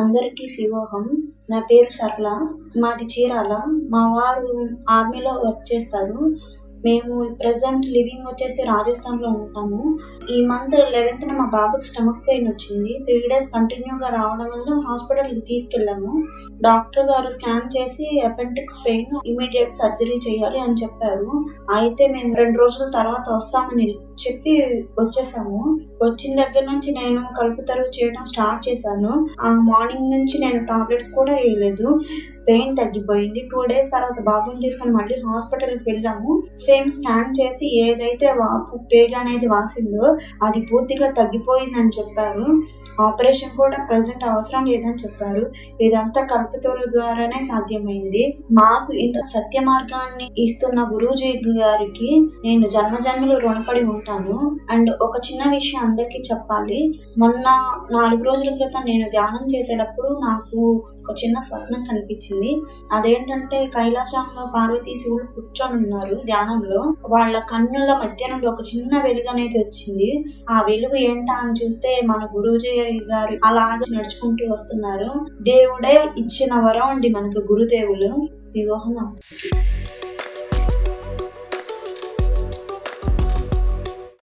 అందరికీ శివోహం. నా పేరు సరళ. మాది చీరాల. మా వారు ఆర్మీలో వర్క్ చేస్తారు. మేము ప్రెసెంట్ లివింగ్ వచ్చేసి రాజస్థాన్లో ఉంటాము. ఈ మంత్ 11th మా బాబుకి స్టమక్ పెయిన్ వచ్చింది. 3 days కంటిన్యూగా రావడం వల్ల హాస్పిటల్కి తీసుకెళ్ళాము. డాక్టర్ గారు స్కాన్ చేసి అపెండిక్స్ పెయిన్, ఇమీడియట్ సర్జరీ చేయాలి అని చెప్పారు. అయితే మేము 2 రోజుల తర్వాత వస్తామని చెప్పి వచ్చేసాము. వచ్చిన దగ్గర నుంచి నేను కడుపు తరువు చేయడం స్టార్ట్ చేశాను. ఆ మార్నింగ్ నుంచి నేను టాబ్లెట్స్ కూడా వేయలేదు. పెయిన్ తగ్గిపోయింది. 2 days తర్వాత బాబుని తీసుకొని మళ్ళీ హాస్పిటల్కి వెళ్ళాము. సేమ్ స్కాన్ చేసి ఏదైతే వాపు పేగు అనేది వాసిందో అది పూర్తిగా తగ్గిపోయిందని చెప్పారు. ఆపరేషన్ కూడా ప్రెసెంట్ అవసరం లేదని చెప్పారు. ఇదంతా కల్పతరువు ద్వారానే సాధ్యమైంది. మాకు ఇంత సత్య మార్గాన్ని ఇస్తున్న గురూజీ గారికి నేను జన్మజన్మలు రుణపడి ఉంటాను. అండ్ ఒక చిన్న విషయం అందరికీ చెప్పాలి. మొన్న 4 రోజుల క్రితం నేను ధ్యానం చేసేటప్పుడు నాకు ఒక చిన్న స్వప్నం కనిపించింది. అదేంటంటే కైలాసంలో పార్వతీ శివుడు కూర్చొని ఉన్నారు ధ్యానంలో. వాళ్ళ కన్నుల మధ్య నుండి ఒక చిన్న వెలుగు అనేది వచ్చింది. ఆ వెలుగు ఏంటా అని చూస్తే మన గురూజీ గారు అలాగే నడుచుకుంటూ వస్తున్నారు. దేవుడే ఇచ్చిన వరం అండి మనకు గురుదేవులు. శివోహం.